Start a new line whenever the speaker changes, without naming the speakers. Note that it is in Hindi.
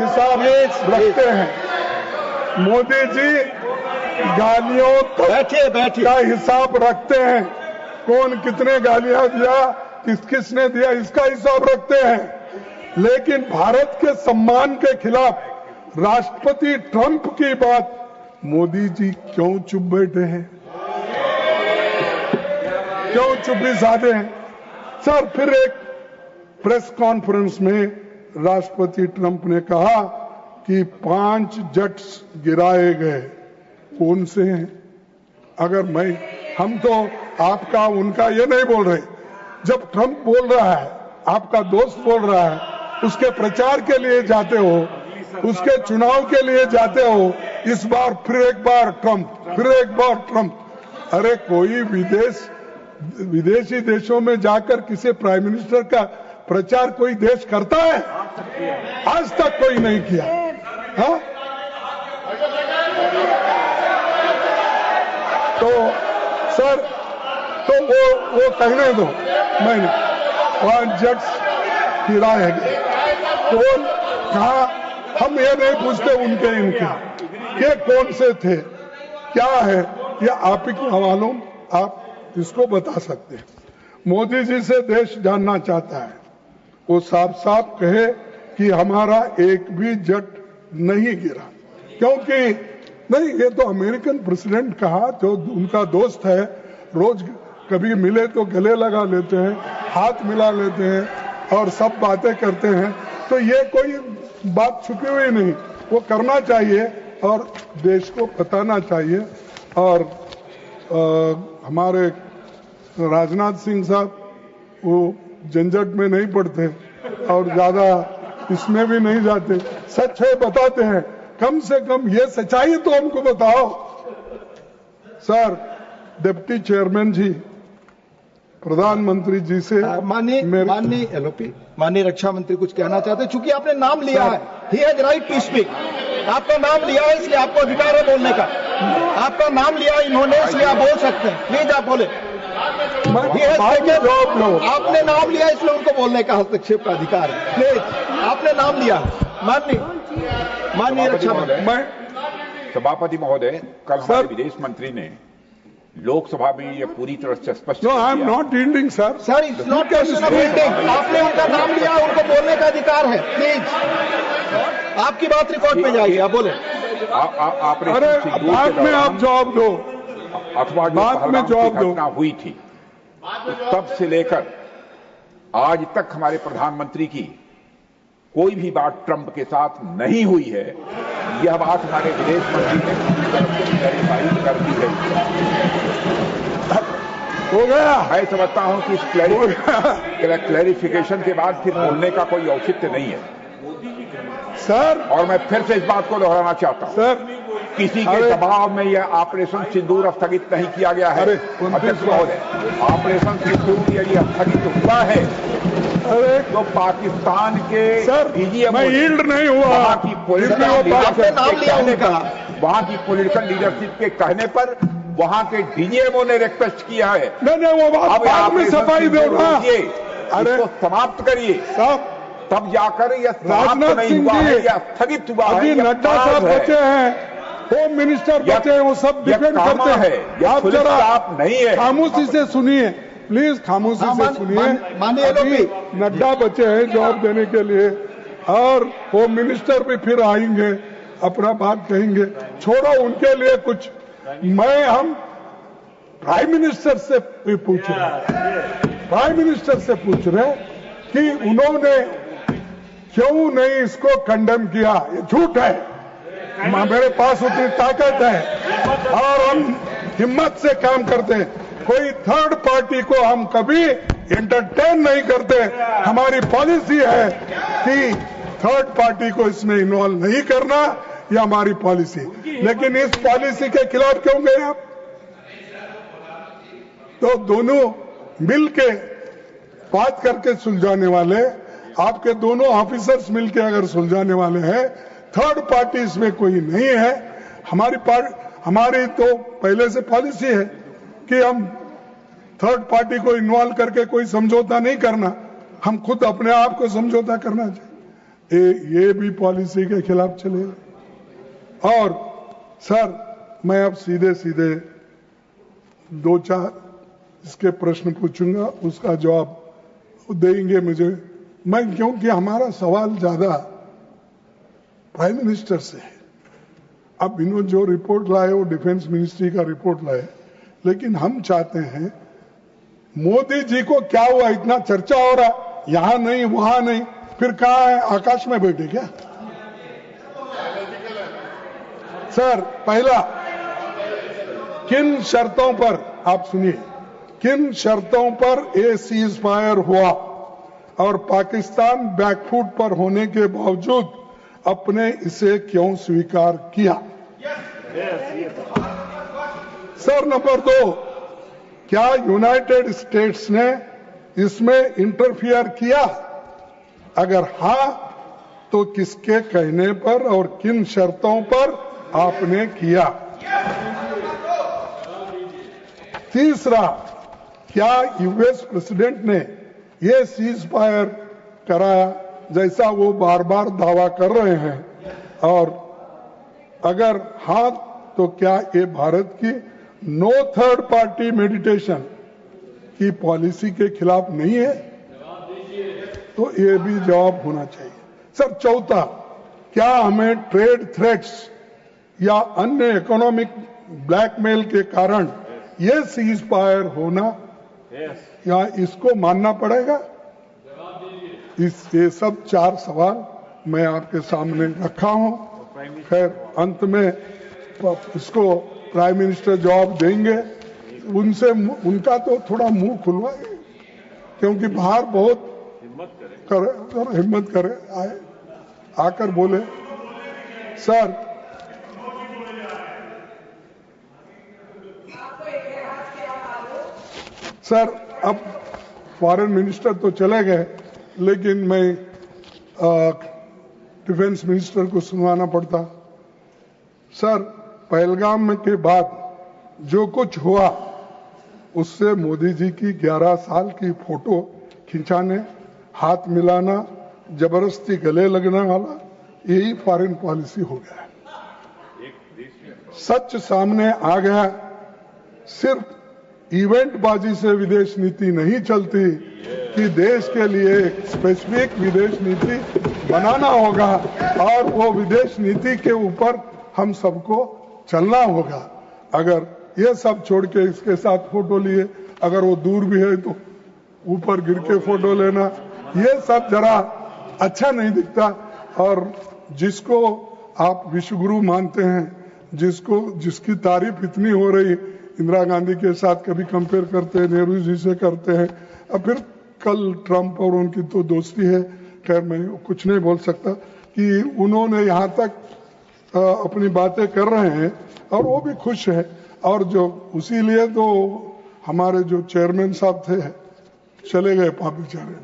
हिसाब रखते हैं। मोदी जी गालियों का हिसाब रखते हैं, कौन कितने गालियां दिया, किसने दिया, इसका हिसाब रखते हैं। लेकिन भारत के सम्मान के खिलाफ राष्ट्रपति ट्रंप की बात मोदी जी क्यों चुप बैठे हैं, क्यों चुप्पी साधे हैं? सर, फिर एक प्रेस कॉन्फ्रेंस में राष्ट्रपति ट्रंप ने कहा कि 5 जेट्स गिराए गए। कौन से हैं? अगर हम तो आपका उनका ये नहीं बोल रहे। जब ट्रंप बोल रहा है, आपका दोस्त बोल रहा है, उसके प्रचार के लिए जाते हो, उसके चुनाव के लिए जाते हो, इस बार फिर एक बार ट्रंप। अरे कोई विदेशी देशों में जाकर किसी प्राइम मिनिस्टर का प्रचार कोई देश करता है? आज तक कोई नहीं किया। हाँ? तो सर, तो वो कहने दो, मैंने 5 जेट्स गिराए गए, कौन कहा? हम ये नहीं पूछते इनके ये कौन से थे, क्या है, ये आप ही के हवालों आप इसको बता सकते हैं। मोदी जी से देश जानना चाहता है, वो साफ साफ कहे कि हमारा एक भी जेट नहीं गिरा, क्योंकि नहीं, ये तो अमेरिकन प्रेसिडेंट कहा, जो उनका दोस्त है, रोज कभी मिले तो गले लगा लेते हैं, हाथ मिला लेते हैं और सब बातें करते हैं। तो ये कोई बात छुपी हुई नहीं, वो करना चाहिए और देश को बताना चाहिए। और हमारे राजनाथ सिंह साहब वो झंझट में नहीं पड़ते और ज्यादा इसमें भी नहीं जाते, सच है बताते हैं। कम से कम ये सच्चाई तो हमको बताओ। सर, डिप्टी चेयरमैन जी प्रधानमंत्री जी से
माननीय रक्षा मंत्री कुछ कहना चाहते हैं, चूंकि आपने नाम लिया है, he has right to speak. आपका नाम लिया है, इसलिए आपको अधिकार है बोलने का। आपका नाम लिया इन्होंने, इसलिए आप बोल सकते हैं। प्लीज आप बोले। आपने नाम लिया, इसलिए उनको बोलने का हस्तक्षेप का अधिकार है। प्लीज, आपने नाम लिया। माननीय रक्षा मंत्री।
सभापति महोदय, कल हमारे विदेश मंत्री ने लोकसभा में ये पूरी तरह से स्पष्ट
किया। I am not yielding sir.
Sir, it's not question of yielding. आपने उनका नाम लिया, उनको बोलने का अधिकार है। प्लीज, आपकी बात रिकॉर्ड में जाएगी, आप बोले।
अरे बाद में आप जवाब दो,
अथवा बाद में जवाब दो। हुई थी तब से लेकर आज तक हमारे प्रधानमंत्री की कोई भी बात ट्रंप के साथ नहीं हुई है। यह बात हमारे विदेश मंत्री ने क्लैरिफाई कर दी है।
हो गया।
मैं समझता हूं कि इस क्लैरिफिकेशन के बाद फिर बोलने का कोई औचित्य नहीं है
सर।
और मैं फिर से इस बात को दोहराना चाहता हूं
सर,
किसी के दबाव में यह ऑपरेशन सिंदूर स्थगित नहीं किया गया है। अध्यक्ष महोदय, ऑपरेशन सिंदूर यदि स्थगित हुआ है तो पाकिस्तान के डीजीएम
नहीं हुआ,
वहां की पॉलिटिकल लीडरशिप के कहने पर वहां के डीजीएमओ ने रिक्वेस्ट किया है।
नहीं, वो बात बाद में सफाई देगा।
अरे तो समाप्त करिए, तब जाकर यह समाप्त नहीं हुआ है, यह स्थगित हुआ है।
नड्डा साहब बचे हैं, होम मिनिस्टर बचे हैं, वो सब डिफेंड करते हैं। आप जरा
नहीं है,
खामोशी से सुनिए, प्लीज खामोशी से सुनिए। नड्डा बचे हैं जवाब देने के लिए और होम मिनिस्टर भी फिर आएंगे, अपना बात कहेंगे। छोड़ो उनके लिए कुछ। हम प्राइम मिनिस्टर से पूछ रहे कि उन्होंने क्यों नहीं इसको कंडेम किया। ये झूठ है, मेरे पास उतनी ताकत है और हम हिम्मत से काम करते हैं। कोई थर्ड पार्टी को हम कभी एंटरटेन नहीं करते। हमारी पॉलिसी है कि थर्ड पार्टी को इसमें इन्वॉल्व नहीं करना, यह हमारी पॉलिसी। लेकिन इस पॉलिसी के खिलाफ क्यों गए आप? तो दोनों मिलके बात करके सुलझाने वाले, आपके दोनों ऑफिसर्स मिलके अगर सुलझाने वाले हैं, थर्ड पार्टी इसमें कोई नहीं है। हमारी तो पहले से पॉलिसी है कि हम थर्ड पार्टी को इन्वॉल्व करके कोई समझौता नहीं करना, हम खुद अपने आप को समझौता करना चाहिए। ये भी पॉलिसी के खिलाफ चलेगा। और सर, मैं अब सीधे सीधे 2-4 इसके प्रश्न पूछूंगा, उसका जवाब देंगे मुझे। मैं क्योंकि हमारा सवाल ज्यादा प्राइम मिनिस्टर से है। अब इन्होंने जो रिपोर्ट लाए वो डिफेंस मिनिस्ट्री का रिपोर्ट लाए, लेकिन हम चाहते हैं मोदी जी को क्या हुआ, इतना चर्चा हो रहा, यहां नहीं वहां नहीं, फिर कहां है, आकाश में बैठे क्या? सर, पहला, किन शर्तों पर, आप सुनिए, किन शर्तों पर ये सीज फायर हुआ और पाकिस्तान बैकफुट पर होने के बावजूद अपने इसे क्यों स्वीकार किया? सर, नंबर 2, क्या यूनाइटेड स्टेट्स ने इसमें इंटरफियर किया? अगर हां, तो किसके कहने पर और किन शर्तों पर आपने किया? तीसरा, क्या यूएस प्रेसिडेंट ने ये सीज फायर कराया जैसा वो बार बार दावा कर रहे हैं? और अगर हां, तो क्या ये भारत की नो थर्ड पार्टी मेडिटेशन की पॉलिसी के खिलाफ नहीं है? तो ये भी जवाब होना चाहिए। सर, चौथा, क्या हमें ट्रेड थ्रेट्स या अन्य इकोनॉमिक ब्लैकमेल के कारण ये सीज फायर होना या इसको मानना पड़ेगा? ये सब 4 सवाल मैं आपके सामने रखा हूं। खैर, अंत में इसको प्राइम मिनिस्टर जवाब देंगे। उनसे उनका तो थोड़ा मुंह खुलवाए, क्योंकि बाहर बहुत हिम्मत करे आए, आकर बोले। सर, अब फॉरेन मिनिस्टर तो चले गए, लेकिन मैं डिफेंस मिनिस्टर को सुनवाना पड़ता। सर, पहलगाम के बाद जो कुछ हुआ, उससे मोदी जी की 11 साल की फोटो खिंचाने, हाथ मिलाना, जबरदस्ती गले लगने वाला, यही फॉरेन पॉलिसी हो गया है। सच सामने आ गया, सिर्फ इवेंट बाजी से विदेश नीति नहीं चलती कि देश के लिए एक स्पेसिफिक विदेश नीति बनाना होगा और वो विदेश नीति के ऊपर हम सबको चलना होगा। अगर ये सब छोड़ के इसके साथ फोटो लिए, अगर वो दूर भी है तो ऊपर गिर के फोटो लेना, ये सब जरा अच्छा नहीं दिखता। और जिसको आप विश्वगुरु मानते हैं, जिसकी तारीफ इतनी हो रही, इंदिरा गांधी के साथ कभी कंपेयर करते हैं, नेहरू जी से करते हैं, अब फिर कल ट्रंप और उनकी तो दोस्ती है। खैर, मैं कुछ नहीं बोल सकता कि उन्होंने यहाँ तक अपनी बातें कर रहे हैं और वो भी खुश है। और जो उसी लिए तो हमारे जो चेयरमैन साहब थे, चले गए पाप बेचारे।